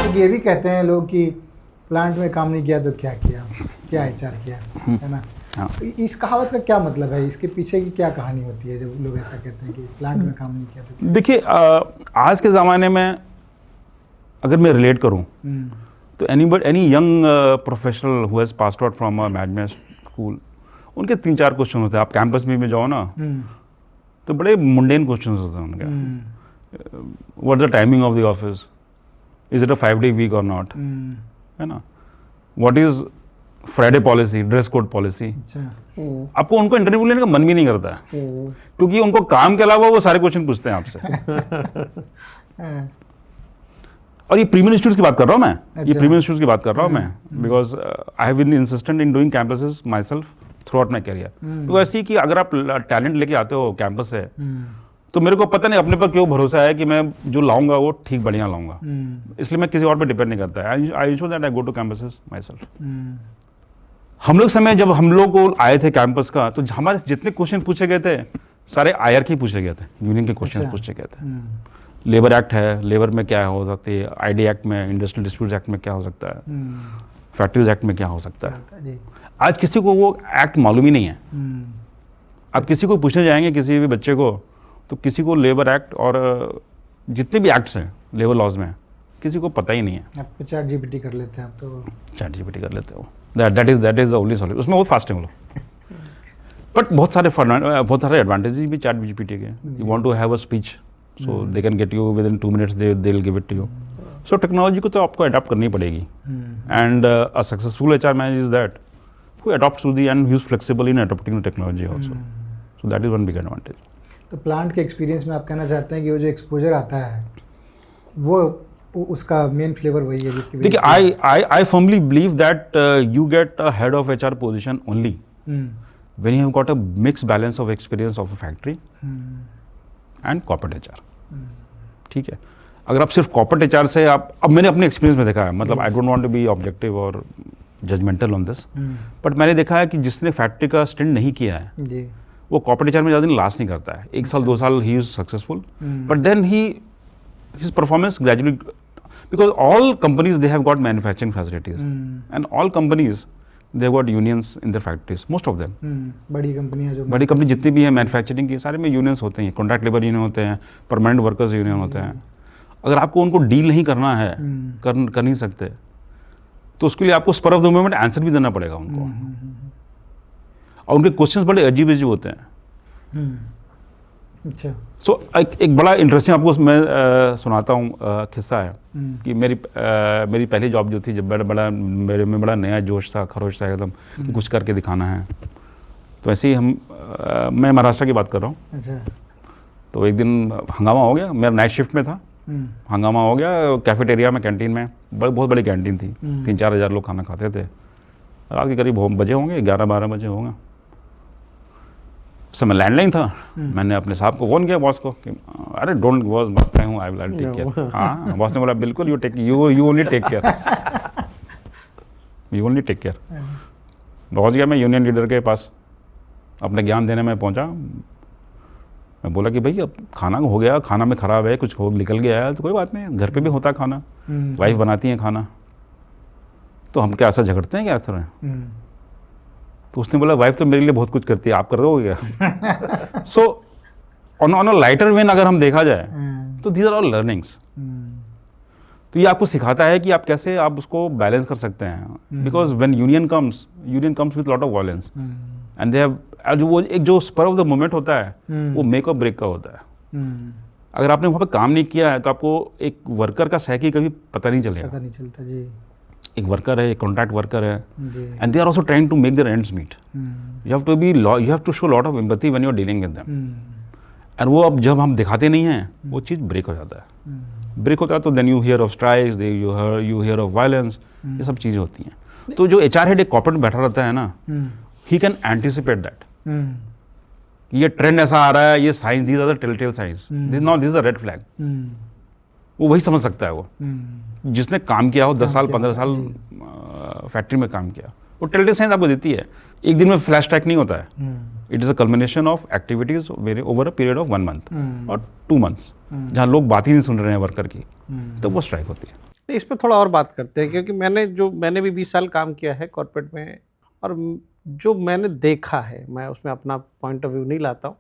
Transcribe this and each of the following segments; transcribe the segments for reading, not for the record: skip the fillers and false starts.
क्योंकि ये भी कहते हैं लोग कि प्लांट में काम नहीं किया तो क्या किया, क्या एचआर किया, है ना। हाँ। तो इस कहावत का क्या मतलब है, इसके पीछे की क्या कहानी होती है जब लोग ऐसा कहते हैं कि प्लांट में काम नहीं किया तो क्या? देखिए आज के ज़माने में अगर मैं रिलेट करूं तो any young professional who has passed out from a management school, उनके 3-4 क्वेश्चन होते हैं। आप कैंपस में भी जाओ ना तो बड़े मुंडेन क्वेश्चन होते हैं उनके। What the timing of the office, is it a 5-day week और नॉट, है ना। What is Friday policy, dress code policy. आपको उनको इंटरव्यू लेने का मन भी नहीं करता है क्योंकि उनको काम के अलावा वो सारे क्वेश्चन पूछते हैं आपसे। और ये प्रीमियम इंस्टीट्यूट की बात कर रहा हूँ मैं, ये प्रीमियम इंस्टीट्यूट की बात कर रहा हूँ मैं, because I have been insistent in doing campuses myself throughout my career. तो ऐसी कि अगर आप टैलेंट लेके आते हो कैंपस से तो मेरे को पता नहीं अपने पर क्यों भरोसा है कि मैं जो लाऊंगा वो ठीक बढ़िया लाऊंगा, इसलिए मैं किसी और पे डिपेंड नहीं करता। I show that I go to campuses myself. हम लोग समय जब हम लोग को आए थे कैंपस का तो हमारे जितने क्वेश्चन पूछे गए थे सारे आईआर के पूछे गए थे, यूनियन के क्वेश्चन पूछे गए थे। लेबर एक्ट है, लेबर में क्या हो सकती है, आईडी एक्ट में, इंडस्ट्रियल डिस्प्यूट एक्ट में क्या हो सकता है, फैक्ट्रीज एक्ट में क्या हो सकता है। आज किसी को वो एक्ट मालूम ही नहीं है। आप किसी को पूछने जाएंगे किसी भी बच्चे को तो किसी को लेबर एक्ट और जितने भी एक्ट्स हैं लेबर लॉज में किसी को पता ही नहीं है। आप चैट जीपीटी कर लेते हैं, आप तो चैट जीपीटी कर लेते हो, that is the only solution. उसमें बहुत फास्ट है वो लोग, बट बहुत सारे एडवांटेजेस भी चैट जीपीटी के। You want to have a speech so they can get you within 2 minutes, they'll give it to you. So technology को तो आपको अडॉप्ट करनी पड़ेगी, and a successful HR manager is that who adopts to the and who is flexible in adopting the technology also. So that is one big advantage. तो plant के experience में आप कहना चाहते हैं कि वो जो एक्सपोजर आता है वो उसका मेन फ्लेवर वही है जिसकी वजह से। देखिए I firmly believe that you get a head of HR position only when you have got a mixed balance of experience of a factory and corporate HR. ठीक है, अगर आप सिर्फ कॉर्पोरेट एचआर से आप, अब मैंने अपने एक्सपीरियंस में देखा है, मतलब I don't want to be objective और जजमेंटल ऑन दिस, बट मैंने देखा है कि जिसने फैक्ट्री का स्टेंट नहीं किया है वो कॉर्पोरेट एचआर में ज़्यादा दिन लास्ट नहीं करता है। 1 साल 2 साल ही is successful, but then his performance gradually, because all companies they have got manufacturing facilities and all companies they have got unions in their factories, most of them. बड़ी कंपनी जितनी भी है मैन्युफैक्चरिंग की सारे में यूनियंस होते हैं, contract labour union होते हैं, परमानेंट वर्कर्स यूनियन होते हैं। अगर आपको उनको डील नहीं करना है, कर नहीं सकते, तो उसके लिए आपको spur of the moment answer भी देना पड़ेगा उनको। और उनके क्वेश्चंस बड़े अजीब अजीब होते हैं। अच्छा, सो एक बड़ा इंटरेस्टिंग आपको मैं सुनाता हूँ किस्सा है कि मेरी पहली जॉब जो थी, जब बड़ा मेरे में बड़ा नया जोश था, खरोश था एकदम कि कुछ करके दिखाना है। तो ऐसे ही मैं महाराष्ट्र की बात कर रहा हूँ। अच्छा। तो एक दिन हंगामा हो गया, मेरा नाइट शिफ्ट में था, हंगामा हो गया कैफेटेरिया में, कैंटीन में, बहुत बड़ी कैंटीन थी, 3-4 हज़ार लोग खाना खाते थे। रात के करीब बजे होंगे, 11-12 बजे होंगे। समय लैंडलाइन था, मैंने अपने साहब को फोन किया, बॉस को, कि अरे डोंट बॉस, मैं हूँ, आई विल टेक केयर। हाँ, बॉस ने बोला बिल्कुल, you only take care, you only take care. पहुँच गया मैं यूनियन लीडर के पास, अपने ज्ञान देने में पहुँचा। मैं बोला कि भाई अब खाना हो गया, खाना में ख़राब है, कुछ हो निकल गया है तो कोई बात नहीं, घर पे भी होता खाना, वाइफ बनाती है खाना, तो हम क्या ऐसा झगड़ते हैं क्या तरह? तो उसने बोला वाइफ तो मेरे लिए बहुत कुछ करती है, आप कर दोगे क्या? So on a lighter when अगर हम देखा जाए तो दीज आर ऑल लर्निंग्स। तो ये आपको सिखाता है कि आप कैसे आप उसको बैलेंस कर सकते हैं, because when union comes with lot of violence and they have, वो एक जो स्पर ऑफ द मोमेंट होता है वो मेक और ब्रेक का होता है। अगर आपने वहाँ पर काम नहीं किया है तो आपको एक वर्कर का सह की कभी पता नहीं चलेगा, पता नहीं चलता जी। एक वर्कर है, एक कॉन्ट्रैक्ट वर्कर है, and they are also trying to make their ends meet. You have to show lot of empathy when you are dealing with them, and वो अब जब हम दिखाते नहीं हैं वो चीज़ ब्रेक हो जाता है। ब्रेक होता है तो then you hear of strikes, you hear of violence, ये सब चीज़ें होती हैं। तो जो एचआर हेड एक कॉर्पोरेट में बैठा रहता है ना, ही कैन एंटिसिपेट दैट, ये ट्रेंड ऐसा आ रहा है, ये signs, these are the telltale signs, this is a red flag. वो वही समझ सकता है, वो जिसने काम किया हो 10 साल 15 साल फैक्ट्री में काम किया, वो टेलटेल साइंस आपको देती है। एक दिन में फ्लैश ट्रैक नहीं होता है, it is a culmination of activities over a period of 1 month और 2 months, जहाँ लोग बात ही नहीं सुन रहे हैं वर्कर की, तो वो स्ट्राइक होती है। इस पे थोड़ा और बात करते हैं, क्योंकि मैंने भी 20 साल काम किया है कॉर्पोरेट में, और जो मैंने देखा है, मैं उसमें अपना पॉइंट ऑफ व्यू नहीं लाता हूँ,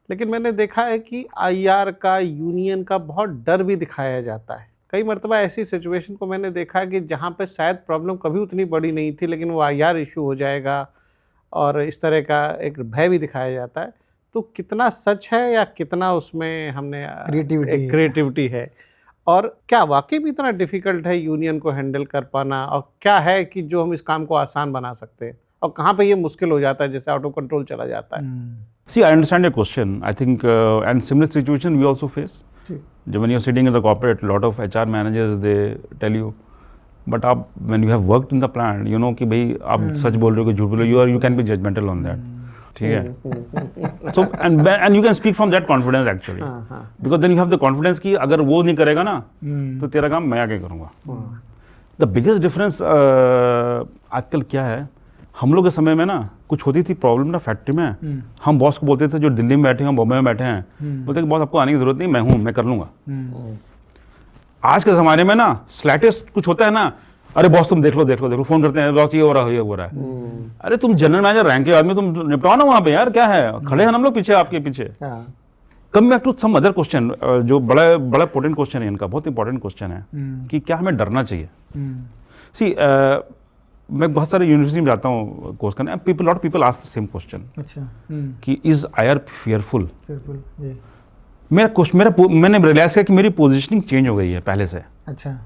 लेकिन मैंने देखा है कि आईआर का, यूनियन का बहुत डर भी दिखाया जाता है। कई मरतबा ऐसी सिचुएशन को मैंने देखा है कि जहाँ पे शायद प्रॉब्लम कभी उतनी बड़ी नहीं थी, लेकिन वो आईआर इशू हो जाएगा, और इस तरह का एक भय भी दिखाया जाता है। तो कितना सच है या कितना उसमें हमने क्रिएटिविटी है, और क्या वाकई भी इतना डिफ़िकल्ट है यूनियन को हैंडल कर पाना, और क्या है कि जो हम इस काम को आसान बना सकते हैं, और कहाँ पे ये मुश्किल हो जाता है, जैसे आउट ऑफ कंट्रोल चला जाता है? See, I understand your question. I think, and similar situation we also face. When you're sitting in the corporate, a lot of HR managers, they tell you, but आप when you have worked in the plant, you know कि भाई आप सच बोल रहे हो कि झूठ बोल रहे हो, you can be judgmental on that. ठीक है? So and you can speak from that confidence actually, because then you have the confidence कि अगर वो नहीं करेगा ना, तो तेरा काम मैं आके करूँगा. The biggest difference आजकल क्या है, हम लोग के समय में ना कुछ होती थी प्रॉब्लम ना फैक्ट्री में, हम बॉस को बोलते थे जो दिल्ली में बैठे हैं, बॉम्बे में बैठे हैं, बोलते कि बॉस आपको आने की जरूरत नहीं, मैं हूँ, मैं कर लूँगा. आज के ज़माने में ना स्लाइटेस्ट कुछ होता है ना, अरे बॉस तुम देख लो, फोन करते हैं, बॉस ये हो रहा है. अरे तुम जनरल मैनेजर रैंक के आदमी, तुम निपटाओ ना वहाँ पे यार, क्या है, खड़े हैं हम लोग पीछे, आपके पीछे. Come back to some other question, जो बड़ा इंपॉर्टेंट क्वेश्चन है इनका, बहुत इंपॉर्टेंट क्वेश्चन है कि क्या हमें डरना चाहिए. सी मैं बहुत सारे यूनिवर्सिटी में जाता हूँ कोर्स करने, lot of people ask the same question. अच्छा. कि इज आईआर फेयरफुल. मैंने रियलाइज किया कि मेरी पोजीशनिंग चेंज हो गई है पहले से. अच्छा.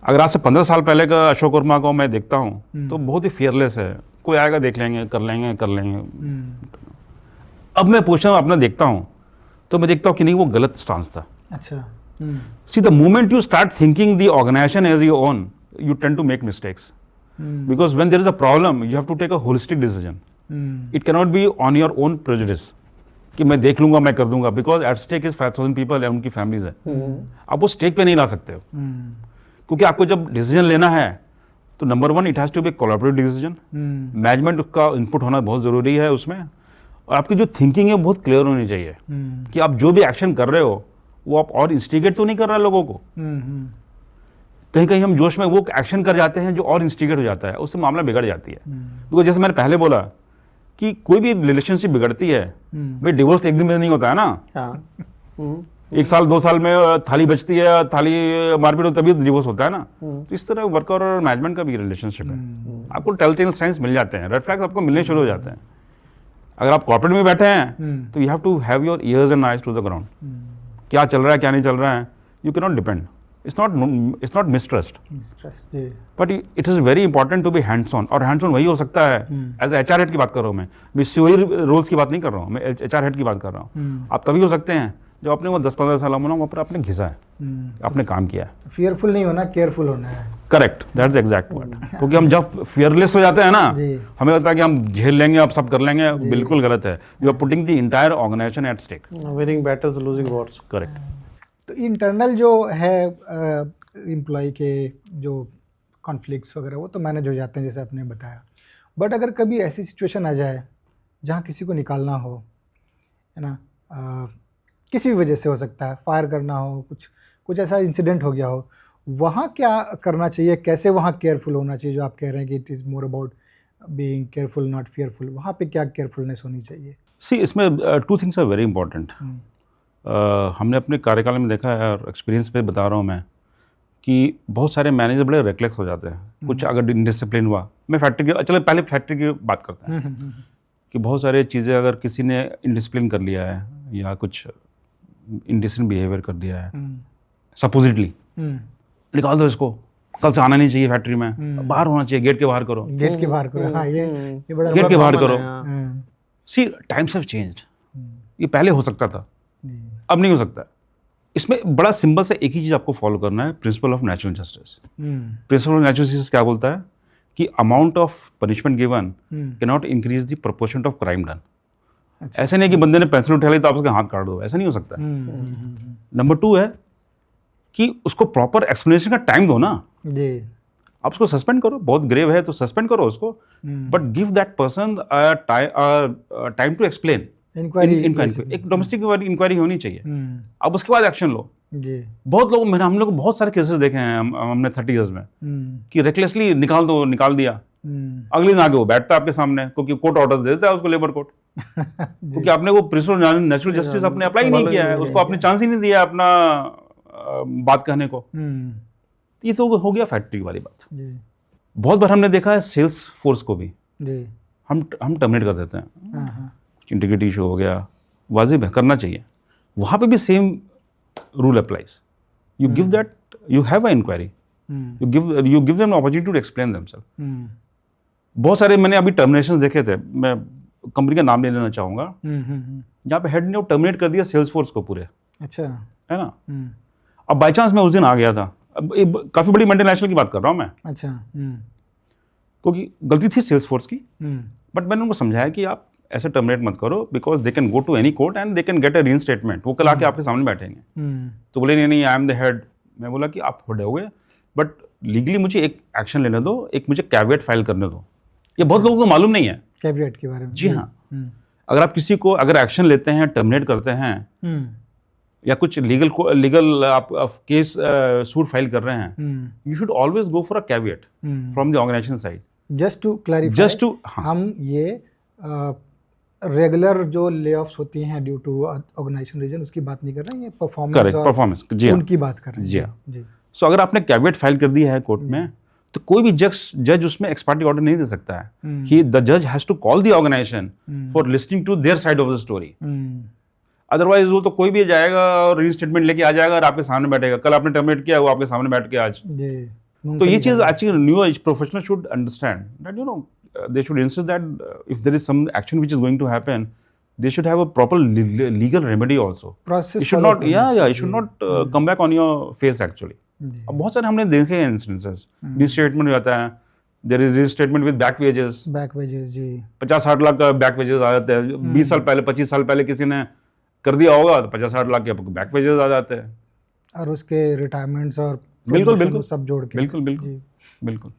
अगर आज से 15 साल पहले का अशोक वर्मा को मैं देखता हूँ तो बहुत ही फेयरलेस है, कोई आएगा देख लेंगे, कर लेंगे. अब मैं पोजीशन अपना देखता हूँ तो मैं देखता हूँ कि नहीं, वो गलत स्टांस था. अच्छा. See the moment you start thinking the organisation as your own, you tend to make mistakes. Because when there is a problem, you have to take a holistic decision. It cannot be on your own prejudice. कि मैं देख लूंगा, मैं कर दूंगा, because at stake is 5,000 people, उनकी families है. आप वो स्टेक पे नहीं ला सकते हो. क्योंकि आपको जब डिसीजन लेना है तो number 1 it has to be collaborative decision. Management का इनपुट होना बहुत जरूरी है उसमें, और आपकी जो थिंकिंग है बहुत क्लियर होनी चाहिए कि आप जो भी एक्शन कर रहे हो वो आप और इंस्टिगेट तो नहीं कर रहे लोगों को. कहीं हम जोश में वो एक्शन कर जाते हैं जो और इंस्टिगेट हो जाता है, उससे मामला बिगड़ जाती है. बिकॉज जैसे मैंने पहले बोला कि कोई भी रिलेशनशिप बिगड़ती है, भाई डिवोर्स एक दिन में नहीं होता है ना. 1 साल 2 साल में थाली बचती है, थाली मारपीट हो तभी डिवोर्स होता है ना. तो इस तरह वर्कर और मैनेजमेंट का भी रिलेशनशिप है. आपको टेलटेल साइंस मिल जाते हैं, रेड फ्लैग्स आपको मिलने शुरू हो जाते हैं. अगर आप कॉर्पोरेट में बैठे हैं तो you have to have your ears and eyes to the ground. क्या चल रहा है, क्या नहीं चल रहा है, you can not depend. It's not mistrust. But it is very important to be hands-on. और hands-on वही हो सकता है. As HR head की बात कर रहा हूँ मैं COE रोल्स की बात नहीं कर रहा हूँ, मैं HR head की बात कर रहा हूँ. आप तभी हो सकते हैं जब आपने वो 10-15 साल में वहाँ पर आपने घिसा है, आपने काम किया है. फियरफुल नहीं होना, केयरफुल होना है. Correct, that's exact word. क्योंकि हम जब फियरलेस हो जाते हैं ना, हमें लगता है कि हम झेल लेंगे, आप सब कर लेंगे. बिल्कुल गलत है. You are putting the entire organisation at stake. Winning battles, losing wars. Correct. तो इंटरनल जो है एम्प्लॉय के जो कॉन्फ्लिक्ट्स वगैरह वो तो मैनेज हो जाते हैं जैसे आपने बताया. बट अगर कभी ऐसी सिचुएशन आ जाए जहाँ किसी को निकालना हो, है ना, किसी भी वजह से हो सकता है, फायर करना हो, कुछ ऐसा इंसिडेंट हो गया हो, वहाँ क्या करना चाहिए, कैसे वहाँ केयरफुल होना चाहिए, जो आप कह रहे हैं कि it is more about being careful not fearful, वहाँ पे क्या केयरफुलनेस होनी चाहिए? सी इसमें 2 थिंग्स आर वेरी इंपॉर्टेंट. हमने अपने कार्यकाल में देखा है और एक्सपीरियंस पे बता रहा हूँ मैं कि बहुत सारे मैनेजर बड़े रेक्लेस हो जाते हैं. कुछ अगर इंडिसिप्लिन हुआ, मैं फैक्ट्री की, चलो पहले फैक्ट्री की बात करते हैं कि बहुत सारी चीज़ें अगर किसी ने इंडिसिप्लिन कर लिया है या कुछ इंडिसेंट बिहेवियर कर दिया है, सपोजिटली निकाल दो इसको, कल से आना नहीं चाहिए फैक्ट्री में, बाहर होना चाहिए, गेट के बाहर करो, गेट के बाहर करो. हाँ, ये बड़ा गेट के बाहर करो. सी टाइम्स हैव चेंज्ड. ये पहले हो सकता था, अब नहीं हो सकता. इसमें बड़ा सिंपल से एक ही चीज़ आपको फॉलो करना है, principle of natural justice. Principle of natural justice क्या बोलता है कि amount of punishment given can not increase the proportion of crime done. ऐसे नहीं कि बंदे ने पेंसिल उठा ली तो आप उसके हाथ काट दो, ऐसा नहीं हो सकता. नंबर 2 है कि उसको प्रॉपर एक्सप्लेनेशन का टाइम दो ना. आप उसको सस्पेंड करो, बहुत ग्रेव है तो सस्पेंड करो उसको, but give that person time to explain. Inquiry, एक डोमेस्टिक इंक्वायरी होनी चाहिए. अब उसके बाद एक्शन लो. जी। बहुत लोग हम लोग बहुत सारे केसेस देखे हैं हमने 30 इयर्स में कि रेकलेसली निकाल दिया, अगले दिन आगे वो बैठता है आपके सामने क्योंकि कोर्ट ऑर्डर दे देता है उसको, लेबर कोर्ट, क्योंकि आपने वो प्रिंसिपल नेचुरल जस्टिस आपने अप्लाई नहीं किया है, उसको आपने चांस ही नहीं दिया अपना बात कहने को। ये तो हो गया फैक्ट्री वाली बात। जी। बहुत बार हमने देखा है सेल्स फोर्स को भी जी। हम टर्मिनेट कर देते हैं, हाँ हाँ। इंटीग्रिटी इशू हो गया, वाजिब है, करना चाहिए। वहाँ पे भी same rule applies, you give that, you have a inquiry, you give them opportunity to explain themselves. बहुत सारे मैंने अभी टर्मिनेशन देखे थे, मैं कंपनी का नाम नहीं लेना चाहूँगा, जहाँ पे हेड ने टर्मिनेट कर दिया सेल्स फोर्स को पूरे, अच्छा। है ना। अब बाई चांस मैं उस दिन आ गया था, अब काफ़ी बड़ी मल्टीनेशनल की बात कर रहा हूँ मैं, अच्छा। क्योंकि गलती थी सेल्स फोर्स की, बट मैंने उनको समझाया कि आप ऐसे टर्मिनेट मत करो, because they can go to any court and they can get a reinstatement. वो कल आके आपके सामने बैठेंगे, तो बोले नहीं आई एम द हेड। मैं बोला कि आप हेड हो गए, बट लीगली मुझे एक एक्शन लेने दो, एक मुझे कैविएट फाइल करने दो। ये बहुत लोगों को मालूम नहीं है कैविएट के बारे में। जी हाँ। अगर आप किसी को अगर एक्शन लेते हैं, टर्मिनेट करते हैं या कुछ लीगल आप केस सूट फाइल कर रहे हैं, you should always go for a caveat from the organisation side. Just to clarify, हम ये रेगुलर जो ले ऑफ्स होती हैं ड्यू टू ऑर्गेनाइजेशन रीजन उसकी बात नहीं कर रहे हैं, ये परफॉर्मेंस जी हाँ, उनकी बात कर रहे हैं। जी हाँ। जी। सो अगर आपने कैविएट फाइल कर दिया है कोर्ट में, तो कोई भी जज उसमें एक्स पार्टी ऑर्डर नहीं दे सकता है। ही द जज has to call the organisation for listening to their side of the story. Otherwise वो तो कोई भी जाएगा और रीस्टेटमेंट लेके आ जाएगा और आपके सामने बैठेगा। कल आपने टर्मिनेट किया, वो आपके सामने बैठ के आज। तो ये चीज़ actually new age professional should understand that, you know, they should insist that if there is some action which is going to happen, they should have a proper legal remedy also. Process it should not, it should not come back on your face actually. अब बहुत सारे हमने देखे हैं instances, restatement हो जाता है, there is reinstatement with back wages, जी 50-60 लाख का बैक वेजेस आ जाते हैं। 20 साल पहले 25 साल पहले किसी ने कर दिया होगा तो 50-60 लाख के बैक वेजेस आ जाते हैं, और उसके रिटायरमेंट्स और बिल्कुल सब जोड़ के। बिल्कुल।